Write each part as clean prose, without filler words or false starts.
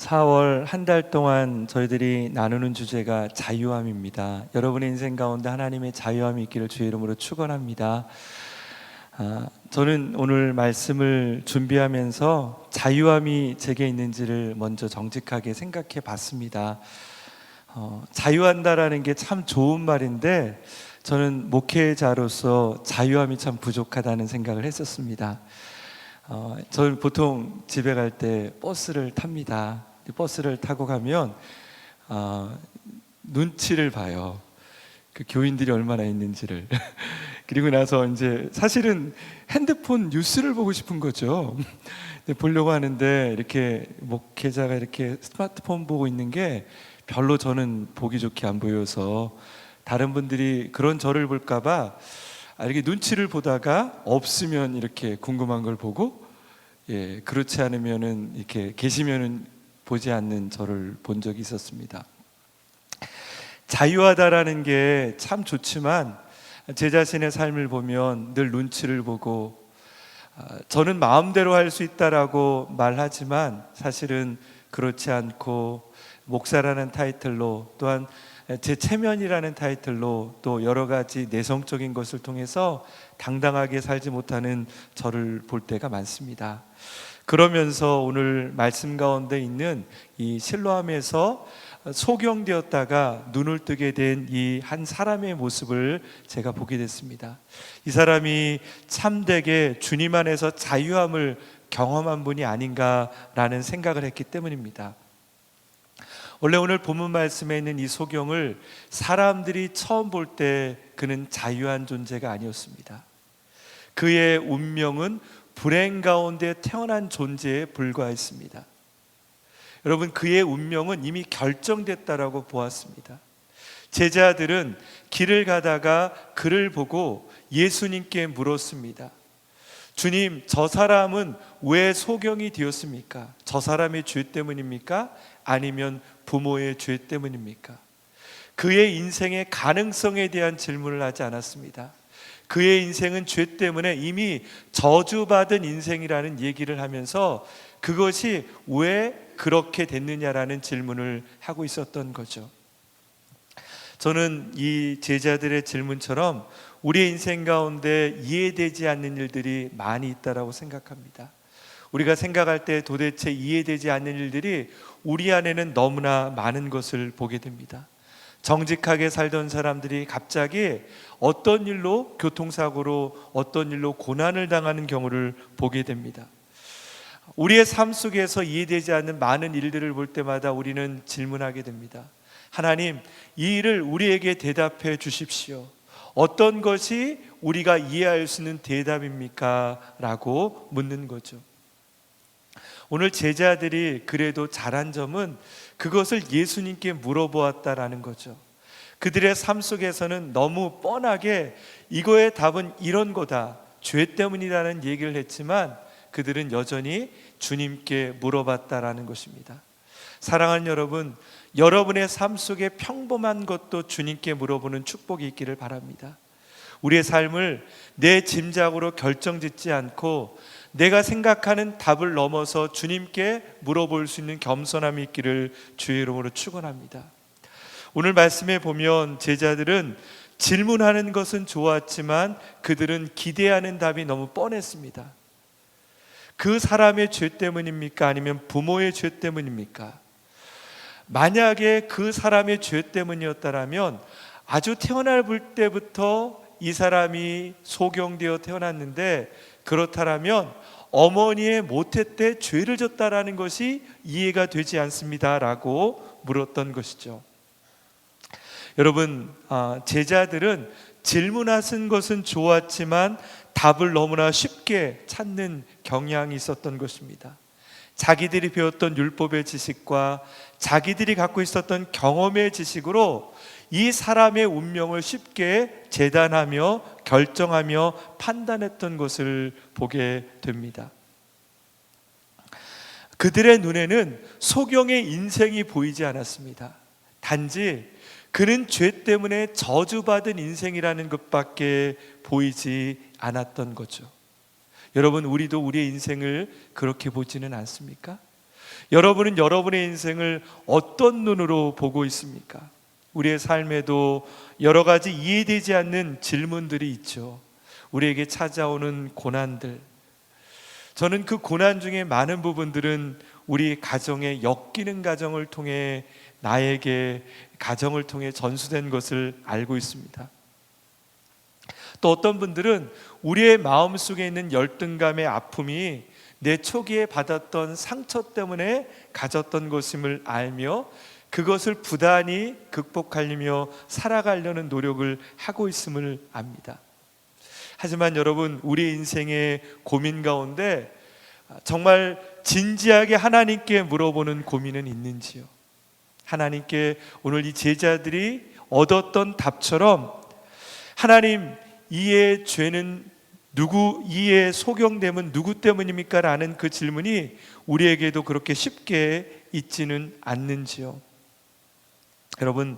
4월 한 달 동안 저희들이 나누는 주제가 자유함입니다. 여러분의 인생 가운데 하나님의 자유함이 있기를 주의 이름으로 축원합니다. 저는 오늘 말씀을 준비하면서 자유함이 제게 있는지를 먼저 정직하게 생각해 봤습니다. 자유한다라는 게 참 좋은 말인데 저는 목회자로서 자유함이 참 부족하다는 생각을 했었습니다. 저는 보통 집에 갈 때 버스를 탑니다. 버스를 타고 가면 눈치를 봐요. 그 교인들이 얼마나 있는지를. 그리고 나서 이제 사실은 핸드폰 뉴스를 보고 싶은 거죠. 보려고 하는데 이렇게 목회자가 이렇게 스마트폰 보고 있는 게 별로 저는 보기 좋게 안 보여서 다른 분들이 그런 저를 볼까봐 이렇게 눈치를 보다가 없으면 이렇게 궁금한 걸 보고, 그렇지 않으면은 이렇게 계시면은 보지 않는 저를 본 적이 있었습니다. 자유하다라는 게 참 좋지만 제 자신의 삶을 보면 늘 눈치를 보고, 저는 마음대로 할 수 있다라고 말하지만 사실은 그렇지 않고, 목사라는 타이틀로 또한 제 체면이라는 타이틀로 또 여러 가지 내성적인 것을 통해서 당당하게 살지 못하는 저를 볼 때가 많습니다. 그러면서 오늘 말씀 가운데 있는 이 실로암에서 소경되었다가 눈을 뜨게 된 이 한 사람의 모습을 제가 보게 됐습니다. 이 사람이 참되게 주님 안에서 자유함을 경험한 분이 아닌가라는 생각을 했기 때문입니다. 원래 오늘 본문 말씀에 있는 이 소경을 사람들이 처음 볼 때 그는 자유한 존재가 아니었습니다. 그의 운명은 불행 가운데 태어난 존재에 불과했습니다. 여러분, 그의 운명은 이미 결정됐다라고 보았습니다. 제자들은 길을 가다가 그를 보고 예수님께 물었습니다. 주님, 저 사람은 왜 소경이 되었습니까? 저 사람의 죄 때문입니까? 아니면 부모의 죄 때문입니까? 그의 인생의 가능성에 대한 질문을 하지 않았습니다. 그의 인생은 죄 때문에 이미 저주받은 인생이라는 얘기를 하면서 그것이 왜 그렇게 됐느냐라는 질문을 하고 있었던 거죠. 저는 이 제자들의 질문처럼 우리의 인생 가운데 이해되지 않는 일들이 많이 있다고 생각합니다. 우리가 생각할 때 도대체 이해되지 않는 일들이 우리 안에는 너무나 많은 것을 보게 됩니다. 정직하게 살던 사람들이 갑자기 어떤 일로 교통사고로 어떤 일로 고난을 당하는 경우를 보게 됩니다. 우리의 삶 속에서 이해되지 않는 많은 일들을 볼 때마다 우리는 질문하게 됩니다. 하나님, 이 일을 우리에게 대답해 주십시오. 어떤 것이 우리가 이해할 수 있는 대답입니까? 라고 묻는 거죠. 오늘 제자들이 그래도 잘한 점은 그것을 예수님께 물어보았다라는 거죠. 그들의 삶 속에서는 너무 뻔하게 이거의 답은 이런 거다, 죄 때문이라는 얘기를 했지만 그들은 여전히 주님께 물어봤다라는 것입니다. 사랑하는 여러분, 여러분의 삶 속에 평범한 것도 주님께 물어보는 축복이 있기를 바랍니다. 우리의 삶을 내 짐작으로 결정짓지 않고 내가 생각하는 답을 넘어서 주님께 물어볼 수 있는 겸손함이 있기를 주의 이름으로 축원합니다. 오늘 말씀에 보면 제자들은 질문하는 것은 좋았지만 그들은 기대하는 답이 너무 뻔했습니다. 그 사람의 죄 때문입니까? 아니면 부모의 죄 때문입니까? 만약에 그 사람의 죄 때문이었다면 아주 태어날 때부터 이 사람이 소경되어 태어났는데, 그렇다면 어머니의 모태 때 죄를 졌다라는 것이 이해가 되지 않습니다라고 물었던 것이죠. 여러분, 제자들은 질문하신 것은 좋았지만 답을 너무나 쉽게 찾는 경향이 있었던 것입니다. 자기들이 배웠던 율법의 지식과 자기들이 갖고 있었던 경험의 지식으로 이 사람의 운명을 쉽게 재단하며 결정하며 판단했던 것을 보게 됩니다. 그들의 눈에는 소경의 인생이 보이지 않았습니다. 단지 그는 죄 때문에 저주받은 인생이라는 것밖에 보이지 않았던 거죠. 여러분, 우리도 우리의 인생을 그렇게 보지는 않습니까? 여러분은 여러분의 인생을 어떤 눈으로 보고 있습니까? 우리의 삶에도 여러 가지 이해되지 않는 질문들이 있죠. 우리에게 찾아오는 고난들, 저는 그 고난 중에 많은 부분들은 우리 가정의 엮이는 가정을 통해 나에게 가정을 통해 전수된 것을 알고 있습니다. 또 어떤 분들은 우리의 마음속에 있는 열등감의 아픔이 내 초기에 받았던 상처 때문에 가졌던 것임을 알며 그것을 부단히 극복하려며 살아가려는 노력을 하고 있음을 압니다. 하지만 여러분, 우리 인생의 고민 가운데 정말 진지하게 하나님께 물어보는 고민은 있는지요? 하나님께 오늘 이 제자들이 얻었던 답처럼, 하나님, 이의 죄는 이의 소경됨은 누구 때문입니까? 라는 그 질문이 우리에게도 그렇게 쉽게 있지는 않는지요? 여러분,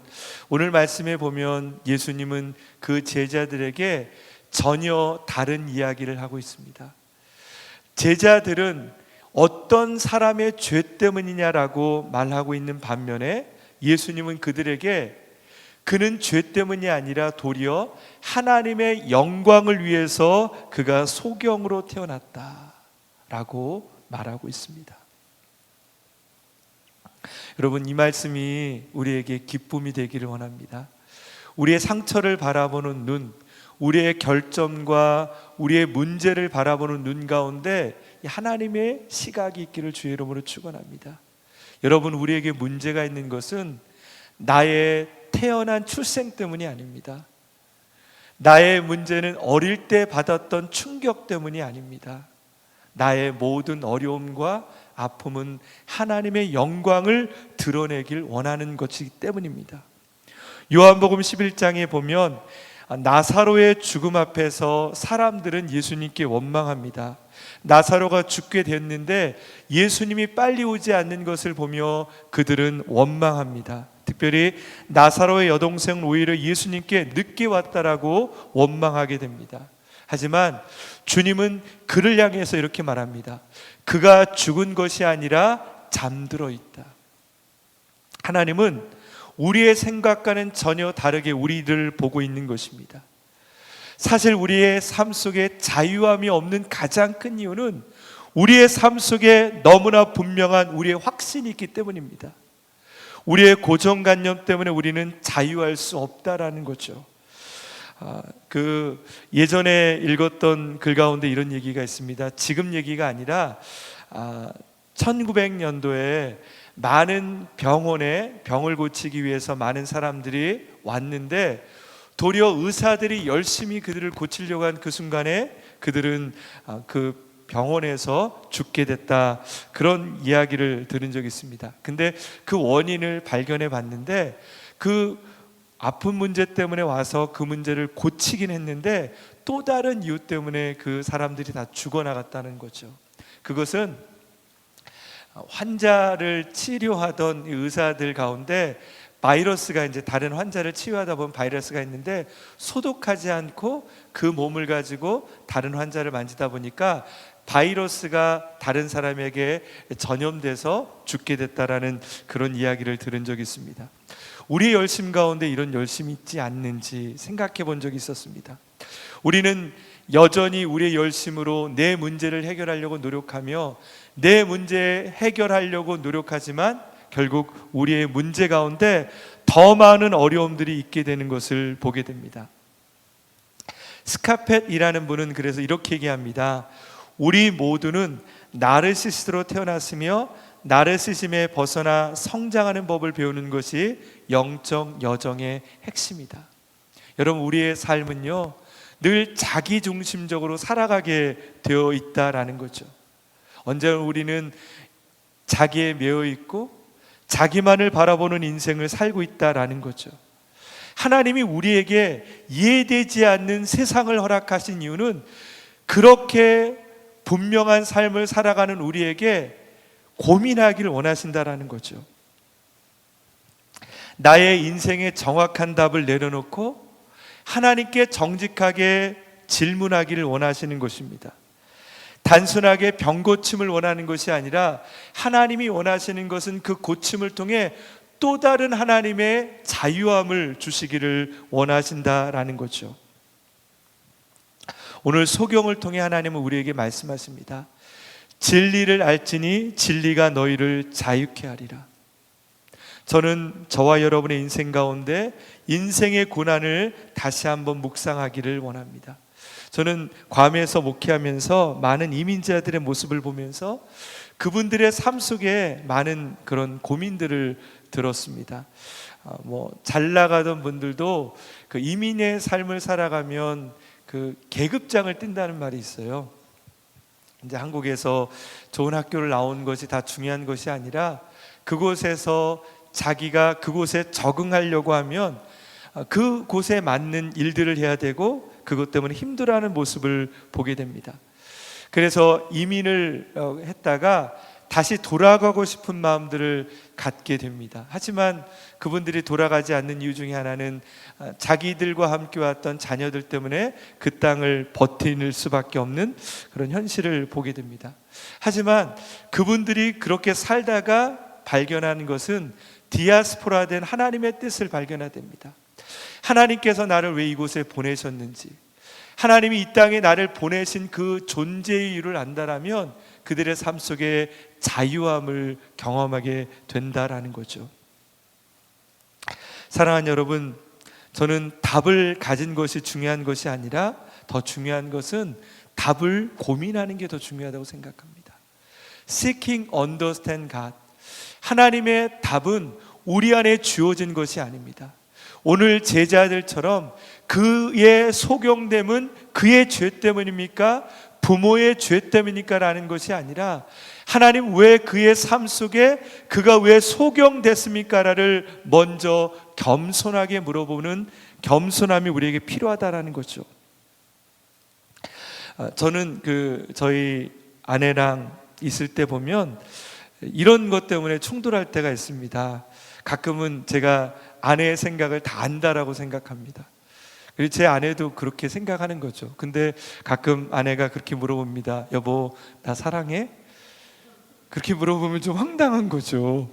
오늘 말씀에 보면 예수님은 그 제자들에게 전혀 다른 이야기를 하고 있습니다. 제자들은 어떤 사람의 죄 때문이냐라고 말하고 있는 반면에 예수님은 그들에게 그는 죄 때문이 아니라 도리어 하나님의 영광을 위해서 그가 소경으로 태어났다라고 말하고 있습니다. 여러분, 이 말씀이 우리에게 기쁨이 되기를 원합니다. 우리의 상처를 바라보는 눈, 우리의 결점과 우리의 문제를 바라보는 눈 가운데 하나님의 시각이 있기를 주의 이름으로 축원합니다. 여러분, 우리에게 문제가 있는 것은 나의 태어난 출생 때문이 아닙니다. 나의 문제는 어릴 때 받았던 충격 때문이 아닙니다. 나의 모든 어려움과 아픔은 하나님의 영광을 드러내길 원하는 것이기 때문입니다. 요한복음 11장에 보면 나사로의 죽음 앞에서 사람들은 예수님께 원망합니다. 나사로가 죽게 됐는데 예수님이 빨리 오지 않는 것을 보며 그들은 원망합니다. 특별히 나사로의 여동생은 오히려 예수님께 늦게 왔다라고 원망하게 됩니다. 하지만 주님은 그를 향해서 이렇게 말합니다. 그가 죽은 것이 아니라 잠들어 있다. 하나님은 우리의 생각과는 전혀 다르게 우리를 보고 있는 것입니다. 사실 우리의 삶 속에 자유함이 없는 가장 큰 이유는 우리의 삶 속에 너무나 분명한 우리의 확신이 있기 때문입니다. 우리의 고정관념 때문에 우리는 자유할 수 없다라는 거죠. 예전에 읽었던 글 가운데 이런 얘기가 있습니다. 지금 얘기가 아니라 1900년도에 많은 병원에 병을 고치기 위해서 많은 사람들이 왔는데 도리어 의사들이 열심히 그들을 고치려고 한 그 순간에 그들은 그 병원에서 죽게 됐다, 그런 이야기를 들은 적이 있습니다. 근데 그 원인을 발견해 봤는데 그 아픈 문제 때문에 와서 그 문제를 고치긴 했는데 또 다른 이유 때문에 그 사람들이 다 죽어나갔다는 거죠. 그것은 환자를 치료하던 의사들 가운데 바이러스가, 이제 다른 환자를 치유하다 보면 바이러스가 있는데 소독하지 않고 그 몸을 가지고 다른 환자를 만지다 보니까 바이러스가 다른 사람에게 전염돼서 죽게 됐다라는 그런 이야기를 들은 적이 있습니다. 우리의 열심 가운데 이런 열심이 있지 않는지 생각해 본 적이 있었습니다. 우리는 여전히 우리의 열심으로 내 문제를 해결하려고 노력하며 내 문제 해결하려고 노력하지만 결국 우리의 문제 가운데 더 많은 어려움들이 있게 되는 것을 보게 됩니다. 스카펫이라는 분은 그래서 이렇게 얘기합니다. 우리 모두는 나르시스트로 태어났으며 나르시즘에 벗어나 성장하는 법을 배우는 것이 영적 여정의 핵심이다. 여러분, 우리의 삶은요 늘 자기중심적으로 살아가게 되어 있다라는 거죠. 언제나 우리는 자기에 매여 있고 자기만을 바라보는 인생을 살고 있다라는 거죠. 하나님이 우리에게 이해되지 않는 세상을 허락하신 이유는 그렇게 분명한 삶을 살아가는 우리에게 고민하기를 원하신다라는 거죠. 나의 인생의 정확한 답을 내려놓고 하나님께 정직하게 질문하기를 원하시는 것입니다. 단순하게 병 고침을 원하는 것이 아니라 하나님이 원하시는 것은 그 고침을 통해 또 다른 하나님의 자유함을 주시기를 원하신다라는 거죠. 오늘 소경을 통해 하나님은 우리에게 말씀하십니다. 진리를 알지니 진리가 너희를 자유케 하리라. 저는 저와 여러분의 인생 가운데 인생의 고난을 다시 한번 묵상하기를 원합니다. 저는 괌에서 목회하면서 많은 이민자들의 모습을 보면서 그분들의 삶 속에 많은 그런 고민들을 들었습니다. 잘 나가던 분들도 그 이민의 삶을 살아가면 그 계급장을 뛴다는 말이 있어요. 이제 한국에서 좋은 학교를 나온 것이 다 중요한 것이 아니라 그곳에서 자기가 그곳에 적응하려고 하면 그곳에 맞는 일들을 해야 되고 그것 때문에 힘들어하는 모습을 보게 됩니다. 그래서 이민을 했다가 다시 돌아가고 싶은 마음들을 갖게 됩니다. 하지만 그분들이 돌아가지 않는 이유 중에 하나는 자기들과 함께 왔던 자녀들 때문에 그 땅을 버티는 수밖에 없는 그런 현실을 보게 됩니다. 하지만 그분들이 그렇게 살다가 발견하는 것은 디아스포라된 하나님의 뜻을 발견하게 됩니다. 하나님께서 나를 왜 이곳에 보내셨는지, 하나님이 이 땅에 나를 보내신 그 존재의 이유를 안다라면 그들의 삶 속에 자유함을 경험하게 된다라는 거죠. 사랑하는 여러분, 저는 답을 가진 것이 중요한 것이 아니라 더 중요한 것은 답을 고민하는 게 더 중요하다고 생각합니다. Seeking understand God. 하나님의 답은 우리 안에 주어진 것이 아닙니다. 오늘 제자들처럼 그의 소경됨은 그의 죄 때문입니까? 부모의 죄 때문입니까? 라는 것이 아니라 하나님 왜 그의 삶 속에 그가 왜 소경됐습니까? 라를 먼저 겸손하게 물어보는 겸손함이 우리에게 필요하다라는 거죠. 저는 저희 아내랑 있을 때 보면 이런 것 때문에 충돌할 때가 있습니다. 가끔은 제가 아내의 생각을 다 안다라고 생각합니다. 그리고 제 아내도 그렇게 생각하는 거죠. 근데 가끔 아내가 그렇게 물어봅니다. 여보, 나 사랑해? 그렇게 물어보면 좀 황당한 거죠.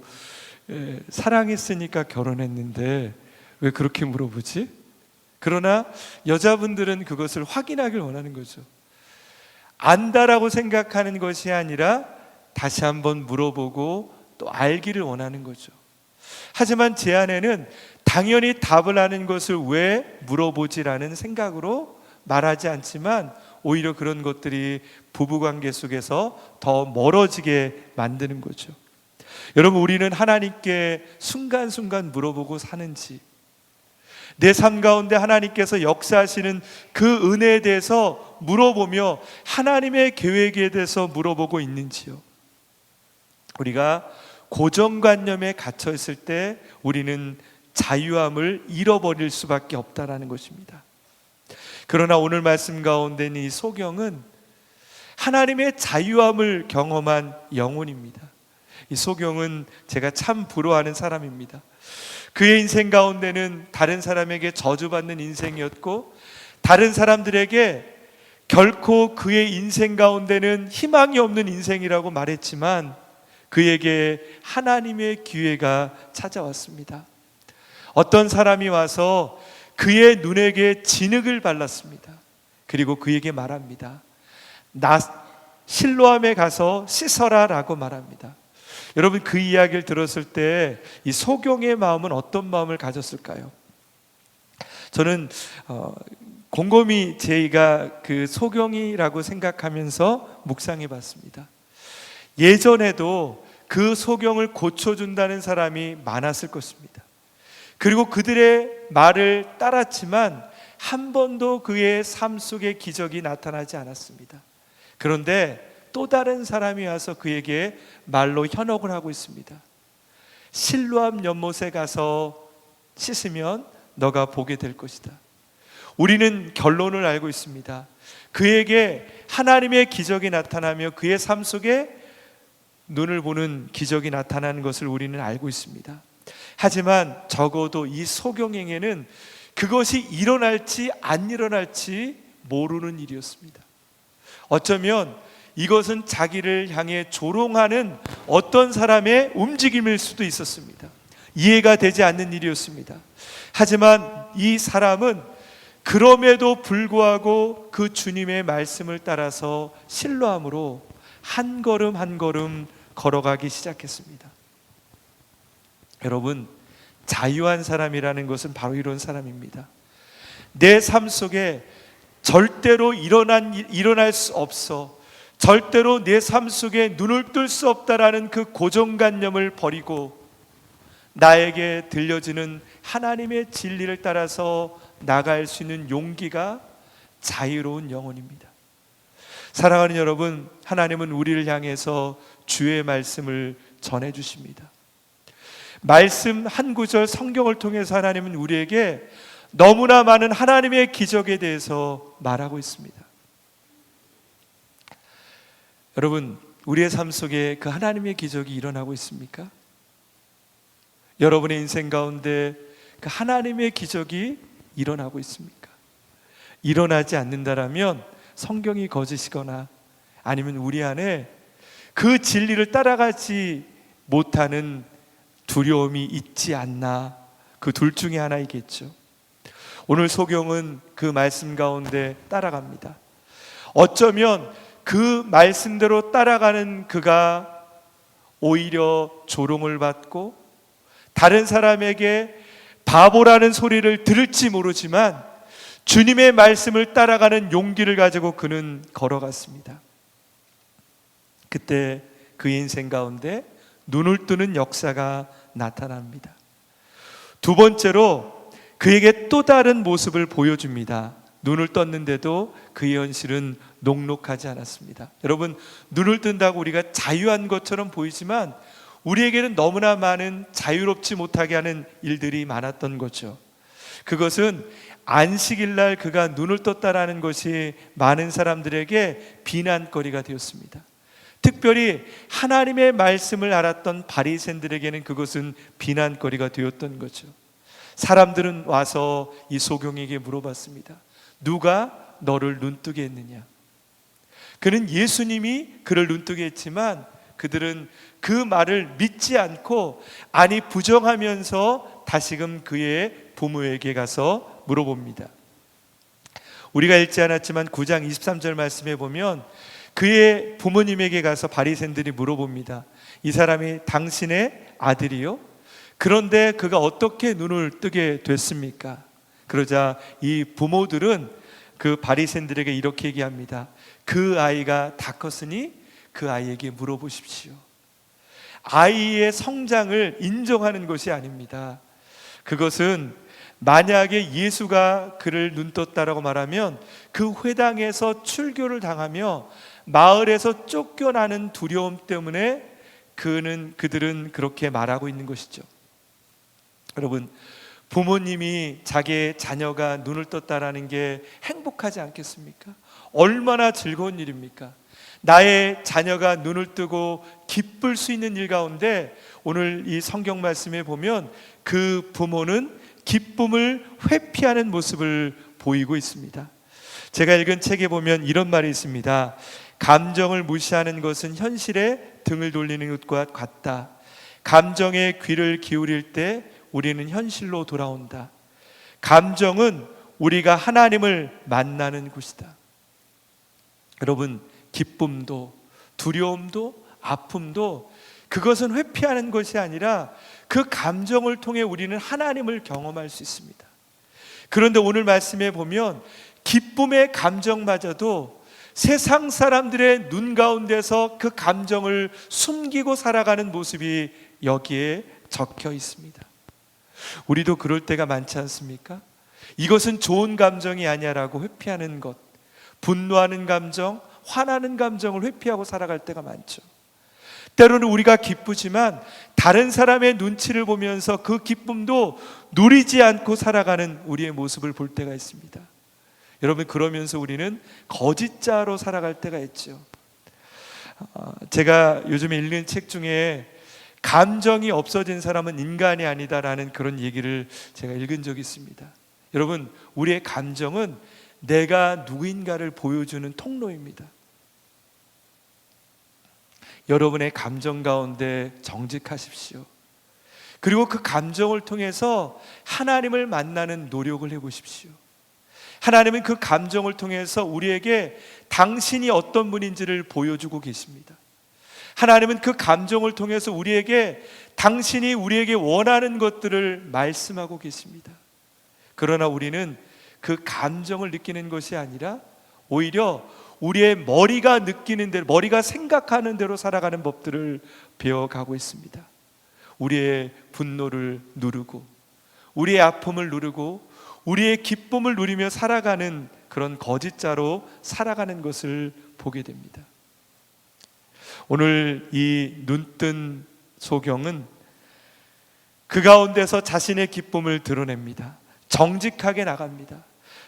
사랑했으니까 결혼했는데 왜 그렇게 물어보지? 그러나 여자분들은 그것을 확인하길 원하는 거죠. 안다라고 생각하는 것이 아니라 다시 한번 물어보고 또 알기를 원하는 거죠. 하지만 제 아내는 당연히 답을 아는 것을 왜 물어보지라는 생각으로 말하지 않지만 오히려 그런 것들이 부부관계 속에서 더 멀어지게 만드는 거죠. 여러분, 우리는 하나님께 순간순간 물어보고 사는지, 내 삶 가운데 하나님께서 역사하시는 그 은혜에 대해서 물어보며 하나님의 계획에 대해서 물어보고 있는지요. 우리가 고정관념에 갇혀 있을 때 우리는 자유함을 잃어버릴 수밖에 없다라는 것입니다. 그러나 오늘 말씀 가운데 있는 이 소경은 하나님의 자유함을 경험한 영혼입니다. 이 소경은 제가 참 부러워하는 사람입니다. 그의 인생 가운데는 다른 사람에게 저주받는 인생이었고 다른 사람들에게 결코 그의 인생 가운데는 희망이 없는 인생이라고 말했지만 그에게 하나님의 기회가 찾아왔습니다. 어떤 사람이 와서 그의 눈에게 진흙을 발랐습니다. 그리고 그에게 말합니다. 나 실로암에 가서 씻어라 라고 말합니다. 여러분, 그 이야기를 들었을 때 이 소경의 마음은 어떤 마음을 가졌을까요? 저는 곰곰이 제가 그 소경이라고 생각하면서 묵상해 봤습니다. 예전에도 그 소경을 고쳐준다는 사람이 많았을 것입니다. 그리고 그들의 말을 따랐지만 한 번도 그의 삶 속에 기적이 나타나지 않았습니다. 그런데 또 다른 사람이 와서 그에게 말로 현혹을 하고 있습니다. 실로암 연못에 가서 씻으면 너가 보게 될 것이다. 우리는 결론을 알고 있습니다. 그에게 하나님의 기적이 나타나며 그의 삶 속에 눈을 보는 기적이 나타나는 것을 우리는 알고 있습니다. 하지만 적어도 이 소경에게는 그것이 일어날지 안 일어날지 모르는 일이었습니다. 어쩌면 이것은 자기를 향해 조롱하는 어떤 사람의 움직임일 수도 있었습니다. 이해가 되지 않는 일이었습니다. 하지만 이 사람은 그럼에도 불구하고 그 주님의 말씀을 따라서 신뢰함으로 한 걸음 한 걸음 걸어가기 시작했습니다. 여러분, 자유한 사람이라는 것은 바로 이런 사람입니다. 내 삶 속에 절대로 일어날 수 없어, 절대로 내 삶 속에 눈을 뜰 수 없다라는 그 고정관념을 버리고 나에게 들려지는 하나님의 진리를 따라서 나갈 수 있는 용기가 자유로운 영혼입니다. 사랑하는 여러분, 하나님은 우리를 향해서 주의 말씀을 전해 주십니다. 말씀 한 구절 성경을 통해서 하나님은 우리에게 너무나 많은 하나님의 기적에 대해서 말하고 있습니다. 여러분, 우리의 삶 속에 그 하나님의 기적이 일어나고 있습니까? 여러분의 인생 가운데 그 하나님의 기적이 일어나고 있습니까? 일어나지 않는다라면 성경이 거짓이거나 아니면 우리 안에 그 진리를 따라가지 못하는 두려움이 있지 않나, 그 둘 중에 하나이겠죠. 오늘 소경은 그 말씀 가운데 따라갑니다. 어쩌면 그 말씀대로 따라가는 그가 오히려 조롱을 받고 다른 사람에게 바보라는 소리를 들을지 모르지만 주님의 말씀을 따라가는 용기를 가지고 그는 걸어갔습니다. 그때 그 인생 가운데 눈을 뜨는 역사가 나타납니다. 두 번째로 그에게 또 다른 모습을 보여줍니다. 눈을 떴는데도 그의 현실은 녹록하지 않았습니다. 여러분, 눈을 뜬다고 우리가 자유한 것처럼 보이지만 우리에게는 너무나 많은 자유롭지 못하게 하는 일들이 많았던 거죠. 그것은 안식일날 그가 눈을 떴다라는 것이 많은 사람들에게 비난거리가 되었습니다. 특별히 하나님의 말씀을 알았던 바리새인들에게는 그것은 비난거리가 되었던 거죠. 사람들은 와서 이 소경에게 물어봤습니다. 누가 너를 눈뜨게 했느냐? 그는 예수님이 그를 눈뜨게 했지만 그들은 그 말을 믿지 않고 아니 부정하면서 다시금 그의 부모에게 가서 물어봅니다. 우리가 읽지 않았지만 9장 23절 말씀에 보면 그의 부모님에게 가서 바리새인들이 물어봅니다. 이 사람이 당신의 아들이요? 그런데 그가 어떻게 눈을 뜨게 됐습니까? 그러자 이 부모들은 그 바리새인들에게 이렇게 얘기합니다. 그 아이가 다 컸으니 그 아이에게 물어보십시오. 아이의 성장을 인정하는 것이 아닙니다. 그것은 만약에 예수가 그를 눈떴다라고 말하면 그 회당에서 출교를 당하며 마을에서 쫓겨나는 두려움 때문에 그들은 그렇게 말하고 있는 것이죠. 여러분, 부모님이 자기의 자녀가 눈을 떴다라는 게 행복하지 않겠습니까? 얼마나 즐거운 일입니까? 나의 자녀가 눈을 뜨고 기쁠 수 있는 일 가운데 오늘 이 성경 말씀에 보면 그 부모는 기쁨을 회피하는 모습을 보이고 있습니다. 제가 읽은 책에 보면 이런 말이 있습니다. 감정을 무시하는 것은 현실에 등을 돌리는 것과 같다. 감정에 귀를 기울일 때 우리는 현실로 돌아온다. 감정은 우리가 하나님을 만나는 곳이다. 여러분, 기쁨도 두려움도 아픔도 그것은 회피하는 것이 아니라 그 감정을 통해 우리는 하나님을 경험할 수 있습니다. 그런데 오늘 말씀에 보면 기쁨의 감정마저도 세상 사람들의 눈 가운데서 그 감정을 숨기고 살아가는 모습이 여기에 적혀 있습니다. 우리도 그럴 때가 많지 않습니까? 이것은 좋은 감정이 아니야라고 회피하는 것, 분노하는 감정, 화나는 감정을 회피하고 살아갈 때가 많죠. 때로는 우리가 기쁘지만 다른 사람의 눈치를 보면서 그 기쁨도 누리지 않고 살아가는 우리의 모습을 볼 때가 있습니다. 여러분, 그러면서 우리는 거짓자로 살아갈 때가 있죠. 제가 요즘에 읽는 책 중에 감정이 없어진 사람은 인간이 아니다라는 그런 얘기를 제가 읽은 적이 있습니다. 여러분, 우리의 감정은 내가 누구인가를 보여주는 통로입니다. 여러분의 감정 가운데 정직하십시오. 그리고 그 감정을 통해서 하나님을 만나는 노력을 해보십시오. 하나님은 그 감정을 통해서 우리에게 당신이 어떤 분인지를 보여주고 계십니다. 하나님은 그 감정을 통해서 우리에게 당신이 우리에게 원하는 것들을 말씀하고 계십니다. 그러나 우리는 그 감정을 느끼는 것이 아니라 오히려 우리의 머리가 느끼는 대로, 머리가 생각하는 대로 살아가는 법들을 배워가고 있습니다. 우리의 분노를 누르고, 우리의 아픔을 누르고, 우리의 기쁨을 누리며 살아가는 그런 거짓자로 살아가는 것을 보게 됩니다. 오늘 이 눈뜬 소경은 그 가운데서 자신의 기쁨을 드러냅니다. 정직하게 나갑니다.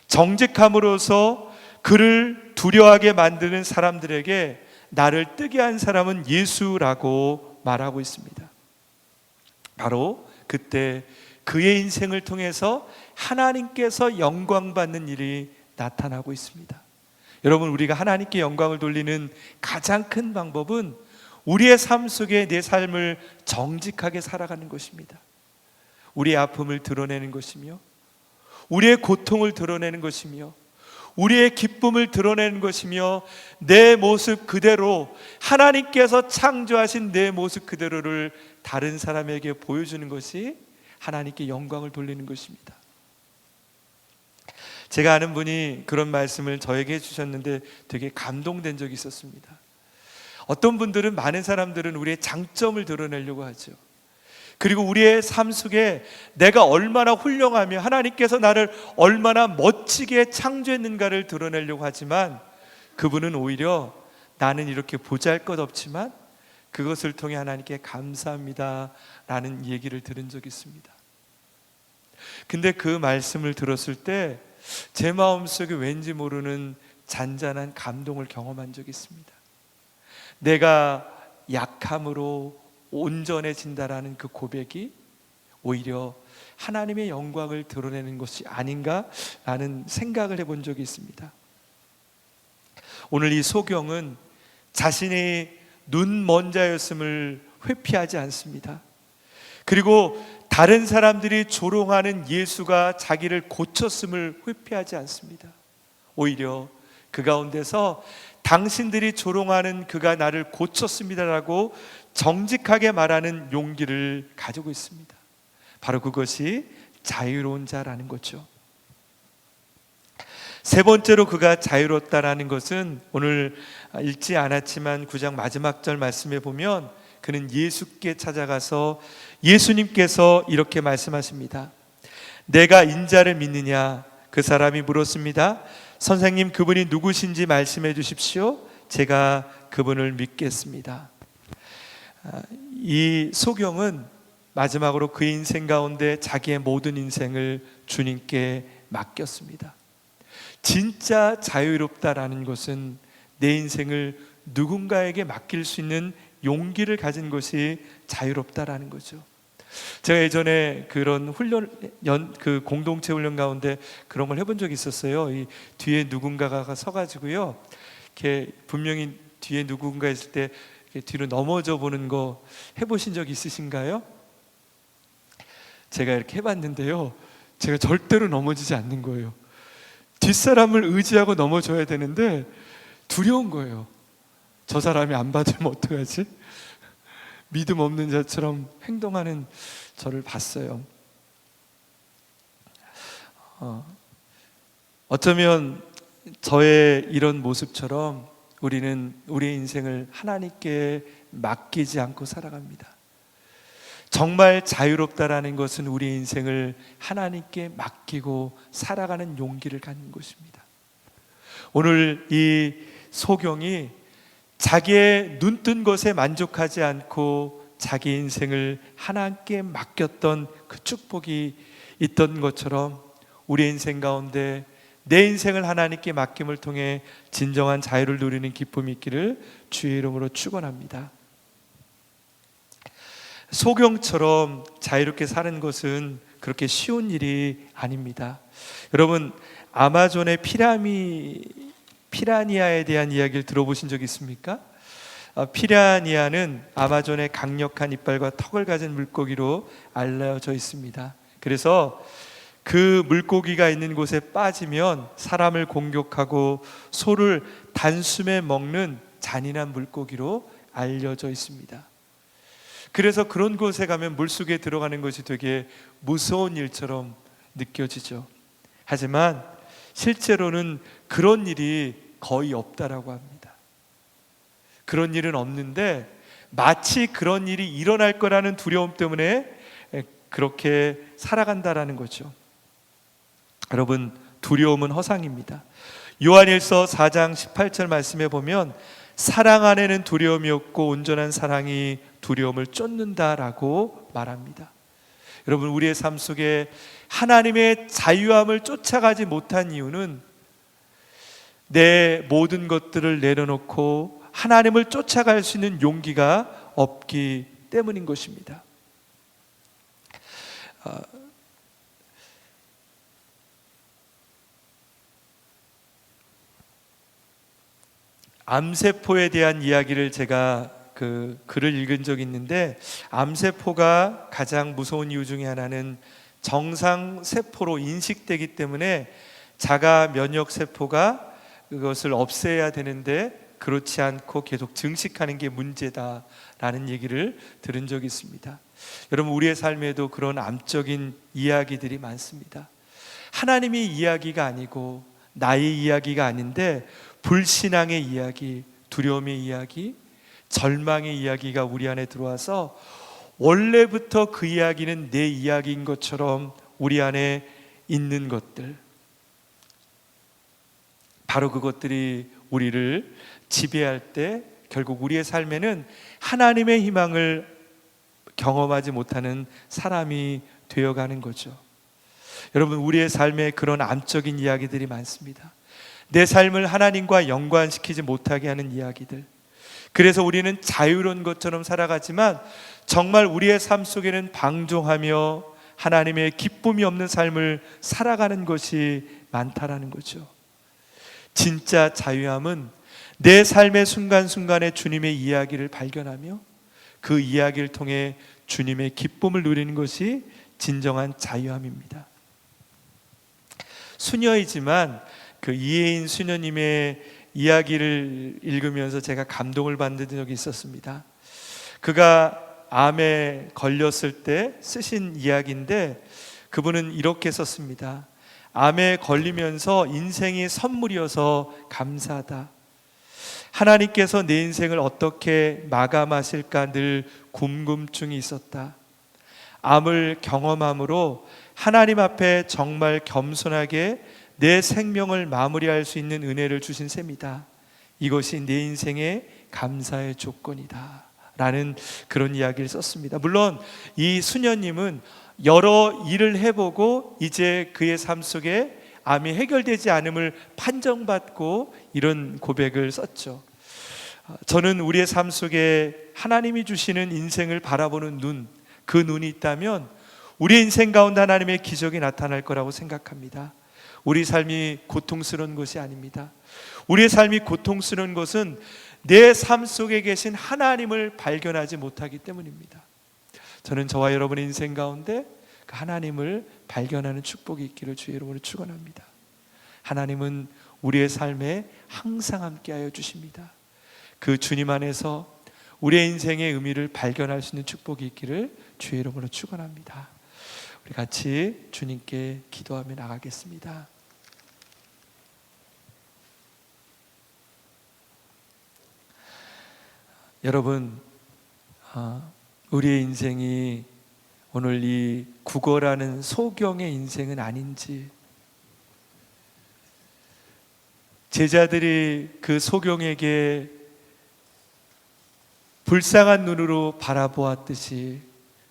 정직함으로써 그를 두려워하게 만드는 사람들에게 나를 뜨게 한 사람은 예수라고 말하고 있습니다. 바로 그때 그의 인생을 통해서 하나님께서 영광받는 일이 나타나고 있습니다. 여러분, 우리가 하나님께 영광을 돌리는 가장 큰 방법은 우리의 삶 속에 내 삶을 정직하게 살아가는 것입니다. 우리의 아픔을 드러내는 것이며, 우리의 고통을 드러내는 것이며, 우리의 기쁨을 드러내는 것이며, 내 모습 그대로, 하나님께서 창조하신 내 모습 그대로를 다른 사람에게 보여주는 것이 하나님께 영광을 돌리는 것입니다. 제가 아는 분이 그런 말씀을 저에게 해주셨는데 되게 감동된 적이 있었습니다. 어떤 분들은, 많은 사람들은 우리의 장점을 드러내려고 하죠. 그리고 우리의 삶 속에 내가 얼마나 훌륭하며 하나님께서 나를 얼마나 멋지게 창조했는가를 드러내려고 하지만, 그분은 오히려 나는 이렇게 보잘것없지만 그것을 통해 하나님께 감사합니다 라는 얘기를 들은 적이 있습니다. 근데 그 말씀을 들었을 때 제 마음속에 왠지 모르는 잔잔한 감동을 경험한 적이 있습니다. 내가 약함으로 온전해진다라는 그 고백이 오히려 하나님의 영광을 드러내는 것이 아닌가라는 생각을 해본 적이 있습니다. 오늘 이 소경은 자신이 눈먼 자였음을 회피하지 않습니다. 그리고 다른 사람들이 조롱하는 예수가 자기를 고쳤음을 회피하지 않습니다. 오히려 그 가운데서 당신들이 조롱하는 그가 나를 고쳤습니다라고 정직하게 말하는 용기를 가지고 있습니다. 바로 그것이 자유로운 자라는 거죠. 세 번째로 그가 자유롭다라는 것은 오늘 읽지 않았지만 9장 마지막 절 말씀에 보면 그는 예수께 찾아가서 예수님께서 이렇게 말씀하십니다. 내가 인자를 믿느냐? 그 사람이 물었습니다. 선생님, 그분이 누구신지 말씀해 주십시오. 제가 그분을 믿겠습니다. 이 소경은 마지막으로 그 인생 가운데 자기의 모든 인생을 주님께 맡겼습니다. 진짜 자유롭다라는 것은 내 인생을 누군가에게 맡길 수 있는 용기를 가진 것이 자유롭다라는 거죠. 제가 예전에 그런 그 공동체 훈련 가운데 그런 걸 해본 적이 있었어요. 이 뒤에 누군가가 서가지고요, 이렇게 분명히 뒤에 누군가 있을 때 뒤로 넘어져 보는 거 해보신 적 있으신가요? 제가 이렇게 해봤는데요, 제가 절대로 넘어지지 않는 거예요. 뒷사람을 의지하고 넘어져야 되는데 두려운 거예요. 저 사람이 안 받으면 어떡하지? 믿음 없는 자처럼 행동하는 저를 봤어요. 어쩌면 저의 이런 모습처럼 우리는 우리의 인생을 하나님께 맡기지 않고 살아갑니다. 정말 자유롭다라는 것은 우리의 인생을 하나님께 맡기고 살아가는 용기를 갖는 것입니다. 오늘 이 소경이 자기의 눈뜬 것에 만족하지 않고 자기 인생을 하나님께 맡겼던 그 축복이 있던 것처럼 우리의 인생 가운데 내 인생을 하나님께 맡김을 통해 진정한 자유를 누리는 기쁨이 있기를 주의 이름으로 축원합니다. 소경처럼 자유롭게 사는 것은 그렇게 쉬운 일이 아닙니다. 여러분, 아마존의 피라니아에 대한 이야기를 들어보신 적 있습니까? 피라니아는 아마존의 강력한 이빨과 턱을 가진 물고기로 알려져 있습니다. 그래서 그 물고기가 있는 곳에 빠지면 사람을 공격하고 소를 단숨에 먹는 잔인한 물고기로 알려져 있습니다. 그래서 그런 곳에 가면 물속에 들어가는 것이 되게 무서운 일처럼 느껴지죠. 하지만 실제로는 그런 일이 거의 없다라고 합니다. 그런 일은 없는데 마치 그런 일이 일어날 거라는 두려움 때문에 그렇게 살아간다라는 거죠. 여러분, 두려움은 허상입니다. 요한일서 4장 18절 말씀에 보면 사랑 안에는 두려움이 없고 온전한 사랑이 두려움을 쫓는다라고 말합니다. 여러분, 우리의 삶 속에 하나님의 자유함을 쫓아가지 못한 이유는 내 모든 것들을 내려놓고 하나님을 쫓아갈 수 있는 용기가 없기 때문인 것입니다. 암세포에 대한 이야기를 제가 그 글을 읽은 적이 있는데, 암세포가 가장 무서운 이유 중에 하나는 정상세포로 인식되기 때문에 자가 면역세포가 그것을 없애야 되는데 그렇지 않고 계속 증식하는 게 문제다라는 얘기를 들은 적이 있습니다. 여러분, 우리의 삶에도 그런 암적인 이야기들이 많습니다. 하나님의 이야기가 아니고 나의 이야기가 아닌데 불신앙의 이야기, 두려움의 이야기, 절망의 이야기가 우리 안에 들어와서 원래부터 그 이야기는 내 이야기인 것처럼 우리 안에 있는 것들, 바로 그것들이 우리를 지배할 때 결국 우리의 삶에는 하나님의 희망을 경험하지 못하는 사람이 되어가는 거죠. 여러분, 우리의 삶에 그런 암적인 이야기들이 많습니다. 내 삶을 하나님과 연관시키지 못하게 하는 이야기들. 그래서 우리는 자유로운 것처럼 살아가지만 정말 우리의 삶 속에는 방종하며 하나님의 기쁨이 없는 삶을 살아가는 것이 많다라는 거죠. 진짜 자유함은 내 삶의 순간순간에 주님의 이야기를 발견하며 그 이야기를 통해 주님의 기쁨을 누리는 것이 진정한 자유함입니다. 수녀이지만 그 이혜인 수녀님의 이야기를 읽으면서 제가 감동을 받은 적이 있었습니다. 그가 암에 걸렸을 때 쓰신 이야기인데 그분은 이렇게 썼습니다. 암에 걸리면서 인생이 선물이어서 감사하다. 하나님께서 내 인생을 어떻게 마감하실까 늘 궁금증이 있었다. 암을 경험함으로 하나님 앞에 정말 겸손하게 내 생명을 마무리할 수 있는 은혜를 주신 셈이다. 이것이 내 인생의 감사의 조건이다 라는 그런 이야기를 썼습니다. 물론 이 수녀님은 여러 일을 해보고 이제 그의 삶 속에 암이 해결되지 않음을 판정받고 이런 고백을 썼죠. 저는 우리의 삶 속에 하나님이 주시는 인생을 바라보는 눈, 그 눈이 있다면 우리 인생 가운데 하나님의 기적이 나타날 거라고 생각합니다. 우리 삶이 고통스러운 것이 아닙니다. 우리의 삶이 고통스러운 것은 내 삶 속에 계신 하나님을 발견하지 못하기 때문입니다. 저는 저와 여러분의 인생 가운데 그 하나님을 발견하는 축복이 있기를 주의 이름으로 축원합니다. 하나님은 우리의 삶에 항상 함께하여 주십니다. 그 주님 안에서 우리의 인생의 의미를 발견할 수 있는 축복이 있기를 주의 이름으로 축원합니다. 우리 같이 주님께 기도하며 나가겠습니다. 여러분, 우리의 인생이 오늘 이 국어라는 소경의 인생은 아닌지, 제자들이 그 소경에게 불쌍한 눈으로 바라보았듯이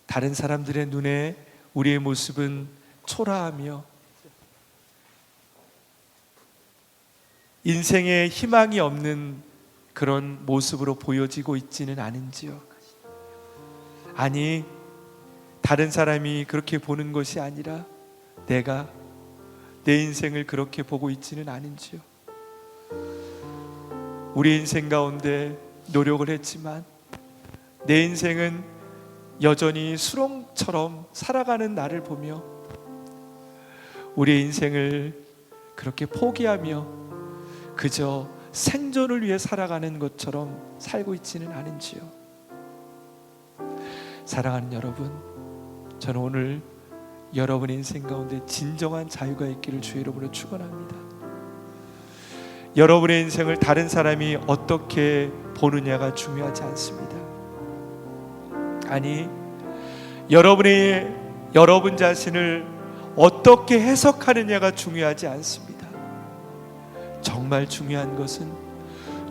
다른 사람들의 눈에 우리의 모습은 초라하며 인생에 희망이 없는 그런 모습으로 보여지고 있지는 않은지요? 아니, 다른 사람이 그렇게 보는 것이 아니라 내가 내 인생을 그렇게 보고 있지는 않은지요? 우리 인생 가운데 노력을 했지만 내 인생은 여전히 수렁처럼 살아가는 나를 보며 우리의 인생을 그렇게 포기하며 그저 생존을 위해 살아가는 것처럼 살고 있지는 않은지요. 사랑하는 여러분, 저는 오늘 여러분의 인생 가운데 진정한 자유가 있기를 주의 이름으로 축원합니다. 여러분의 인생을 다른 사람이 어떻게 보느냐가 중요하지 않습니다. 아니, 여러분 자신을 어떻게 해석하느냐가 중요하지 않습니다. 정말 중요한 것은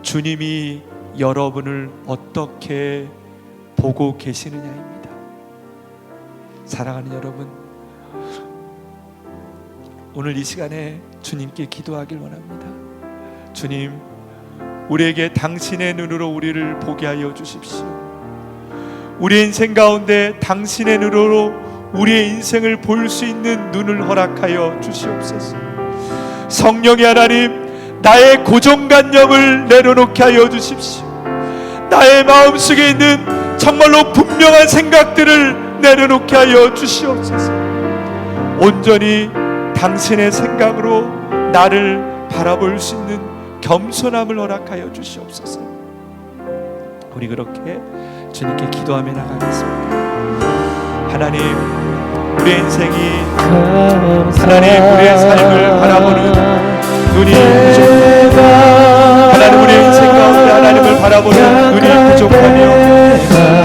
주님이 여러분을 어떻게 보고 계시느냐입니다. 사랑하는 여러분, 오늘 이 시간에 주님께 기도하길 원합니다. 주님, 우리에게 당신의 눈으로 우리를 보게 하여 주십시오. 우리의 인생 가운데 당신의 눈으로 우리의 인생을 볼 수 있는 눈을 허락하여 주시옵소서. 성령의 하나님, 나의 고정관념을 내려놓게 하여 주십시오. 나의 마음속에 있는 정말로 분명한 생각들을 내려놓게 하여 주시옵소서. 온전히 당신의 생각으로 나를 바라볼 수 있는 겸손함을 허락하여 주시옵소서. 우리 그렇게 주님께 기도하며 나가겠습니다. 하나님, 우리의 인생이 하나님 우리의 삶을 바라보는 눈이 부족합니다. 하나님, 우리의 인생 가운데 하나님을 바라보는 눈이 부족하며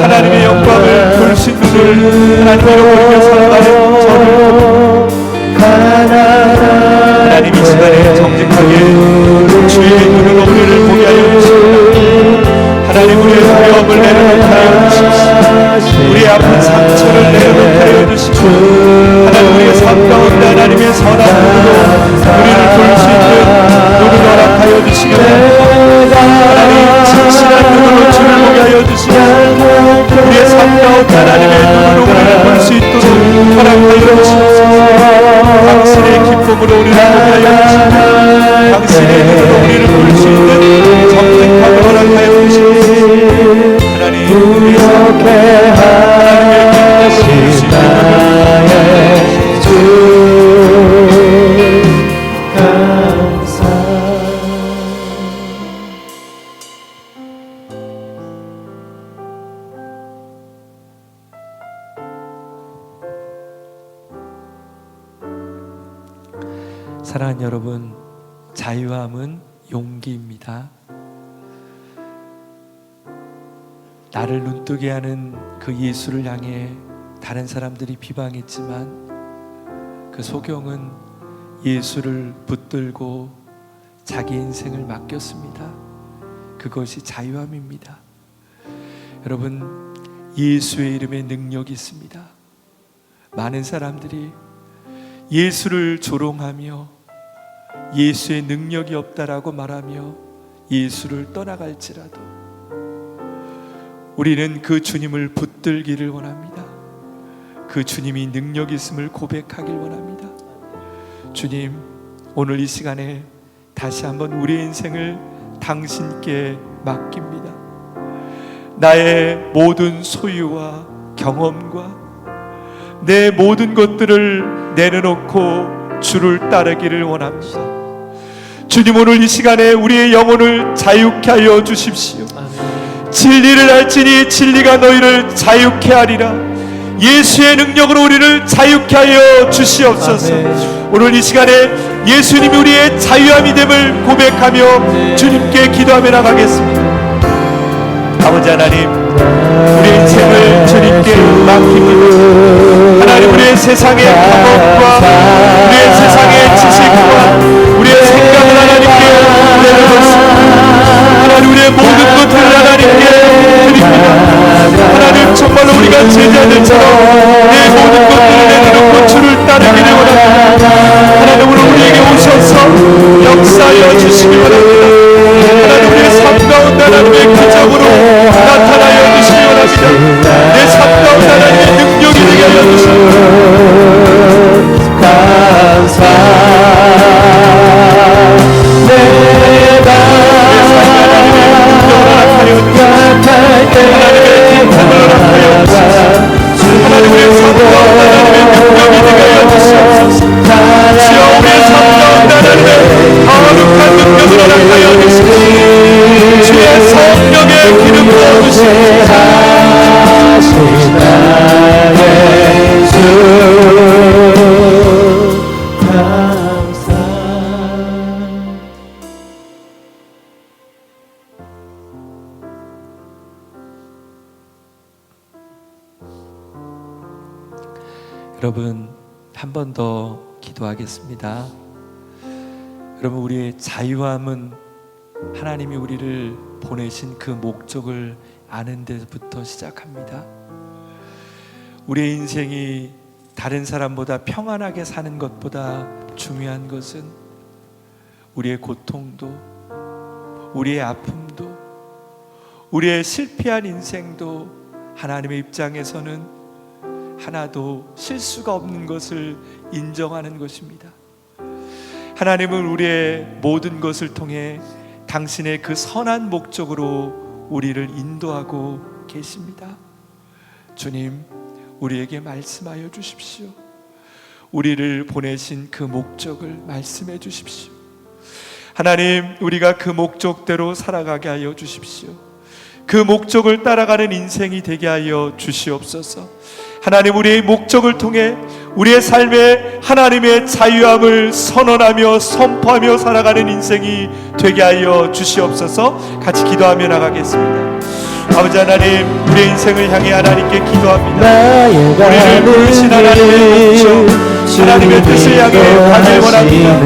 하나님의 영광을 볼 수 있는 눈을 하나님 잃어버리며 살아가는 저를 하나님 이 시간에 정직하게 주의 눈으로 우리를 보게 하여 주시옵소서. 하나님, 우리의 두려움을 내려놓게 하여 주십시오. 우리의 아픈 상처를 내려놓게 하여 주십시오. 하나님, 우리의 삶 가운데 하나님의 선한 눈으로 우리를 볼 수 있는 눈을 허락하여 주시며 하나님, 진실한 눈으로 주를 보게 하여 주시며 우리의 삶 가운데 하나님의 눈으로 우리를 볼 수 있도록 허락하여 주시옵소서. 당신의 기쁨으로 우리를 보게 하여 주시며 당신의 눈으로 우리를 볼 수 있는 정직함을 허락하여 주시옵소서. 하나님, 이렇게 하신 나의 주 감사. 사랑하는 여러분, 자유함은 용기입니다. 나를 눈뜨게 하는 그 예수를 향해 다른 사람들이 비방했지만 그 소경은 예수를 붙들고 자기 인생을 맡겼습니다. 그것이 자유함입니다. 여러분, 예수의 이름에 능력이 있습니다. 많은 사람들이 예수를 조롱하며 예수의 능력이 없다라고 말하며 예수를 떠나갈지라도 우리는 그 주님을 붙들기를 원합니다. 그 주님이 능력이 있음을 고백하길 원합니다. 주님, 오늘 이 시간에 다시 한번 우리의 인생을 당신께 맡깁니다. 나의 모든 소유와 경험과 내 모든 것들을 내려놓고 주를 따르기를 원합니다. 주님, 오늘 이 시간에 우리의 영혼을 자유케 하여 주십시오. 진리를 알지니 진리가 너희를 자유케 하리라. 예수의 능력으로 우리를 자유케 하여 주시옵소서. 오늘 이 시간에 예수님이 우리의 자유함이 됨을 고백하며 주님께 기도하며 나가겠습니다. 아버지 하나님, 우리의 인생을 주님께 맡깁니다. 하나님, 우리의 세상의 경험과 우리의 세상의 지식과 우리의 생각을 하나님께 내려놓습니다. 하나님, 우리의 모든 것들을 하나님께 드립니다. 하나님, 정말로 우리가 제자들처럼 내 모든 것들을 내려놓고 주를 따르기를 원합니다. 하나님, 오늘 우리에게 오셔서 역사하여 주시기 바랍니다. 하나님, 우리의 삶 가운데 하나님의 기적으로 나타나여 주시기 원합니다. 내 삶 가운데 하나님의 능력이 되게 하여 주시기 바랍니다. 감사. 내가 내 삶에 하나님의 능력을 나타내어 주시기 여러분, 한 번 더 기도하겠습니다. 여러분, 우리의 자유함은 하나님이 우리를 보내신 그 목적을 아는 데부터 시작합니다. 우리의 인생이 다른 사람보다 평안하게 사는 것보다 중요한 것은 우리의 고통도, 우리의 아픔도, 우리의 실패한 인생도 하나님의 입장에서는 하나도 실수가 없는 것을 인정하는 것입니다. 하나님은 우리의 모든 것을 통해 당신의 그 선한 목적으로 우리를 인도하고 계십니다. 주님, 우리에게 말씀하여 주십시오. 우리를 보내신 그 목적을 말씀해 주십시오. 하나님, 우리가 그 목적대로 살아가게 하여 주십시오. 그 목적을 따라가는 인생이 되게 하여 주시옵소서. 하나님, 우리의 목적을 통해 우리의 삶에 하나님의 자유함을 선언하며 선포하며 살아가는 인생이 되게 하여 주시옵소서. 같이 기도하며 나가겠습니다. 아버지 하나님, 우리의 인생을 향해 하나님께 기도합니다. 우리를 부르신 하나님의 목적, 하나님의 뜻을 향해 가길 원합니다.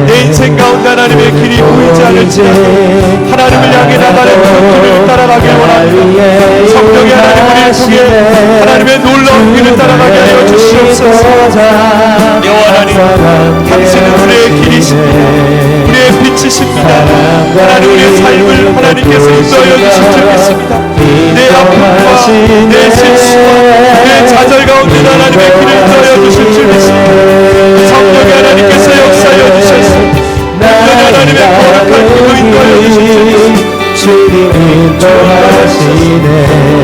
내 인생 가운데 하나님의 길이 보이지 않을지라도 하나님을 향해 나가는 그 길을 따라가길 원합니다. 성령의 하나님, 우리를 통해 하나님의 놀라운 길을 따라가게 하여 주시옵소서. 여호와 하나님, 당신은 우리의 길이십니다. 우리의 빛이십니다. 하나님, 우리의 삶을 하나님께서 인도하여 주실 줄 믿습니다. 내 아픔과 내 실수와 내 좌절 가운데 하나님의 길을 인도하여 주실 줄 믿습니다. 성령의 하나님께서 역사하여 주셔서 하나님의 거룩한 길로 인도하여 주실 줄 믿습니다.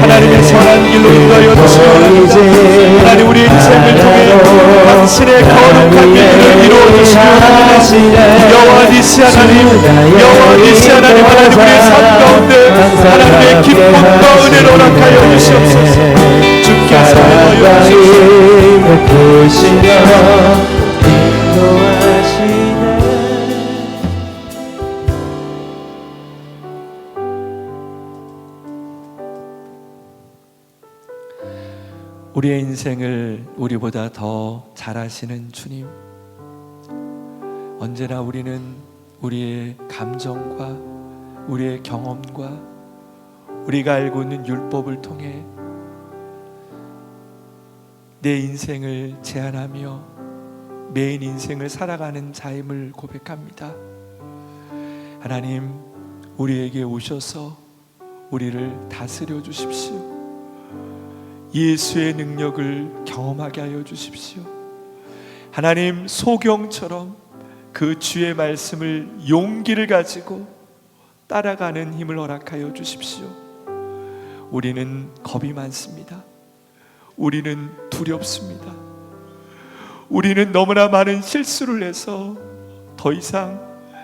하나님의 선한 길로 인도하여 주시옵소서. 하나님, 우리 인생을 통해 당신의 거룩한 길을 이루어 주시기 원합니다. 여호와 니시 하나님, 여호와 니시 하나님, 하나님 우리의 삶 가운데 하나님의 기쁨과 은혜를 허락하여 주시옵소서. 주께서 인도하여 주시옵소서. 우리의 인생을 우리보다 더 잘 아시는 주님, 언제나 우리는 우리의 감정과 우리의 경험과 우리가 알고 있는 율법을 통해 내 인생을 제한하며 매인 인생을 살아가는 자임을 고백합니다. 하나님, 우리에게 오셔서 우리를 다스려 주십시오. 예수의 능력을 경험하게 하여 주십시오. 하나님, 소경처럼 그 주의 말씀을 용기를 가지고 따라가는 힘을 허락하여 주십시오. 우리는 겁이 많습니다. 우리는 두렵습니다. 우리는 너무나 많은 실수를 해서 더 이상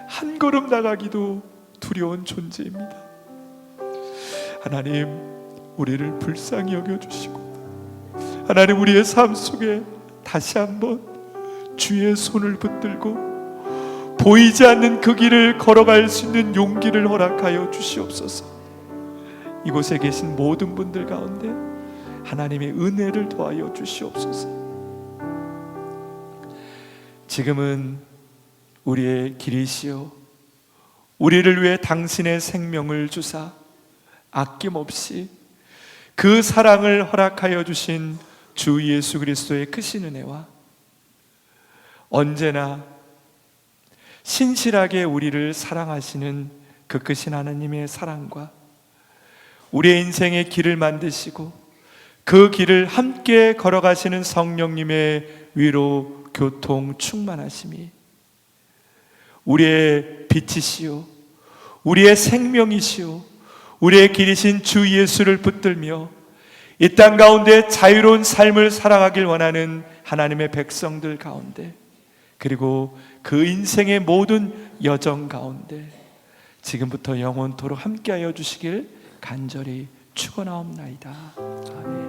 한 걸음 나가기도 두려운 존재입니다. 하나님, 우리를 불쌍히 여겨주시고 하나님, 우리의 삶 속에 다시 한번 주의 손을 붙들고 보이지 않는 그 길을 걸어갈 수 있는 용기를 허락하여 주시옵소서. 이곳에 계신 모든 분들 가운데 하나님의 은혜를 더하여 주시옵소서. 지금은 우리의 길이시오, 우리를 위해 당신의 생명을 주사 아낌없이 그 사랑을 허락하여 주신 주 예수 그리스도의 크신 은혜와 언제나 신실하게 우리를 사랑하시는 그 크신 하나님의 사랑과 우리의 인생의 길을 만드시고 그 길을 함께 걸어가시는 성령님의 위로, 교통, 충만하심이 우리의 빛이시오, 우리의 생명이시오, 우리의 길이신 주 예수를 붙들며 이 땅 가운데 자유로운 삶을 살아가길 원하는 하나님의 백성들 가운데, 그리고 그 인생의 모든 여정 가운데 지금부터 영원토록 함께하여 주시길 간절히 축원하옵나이다. 아멘.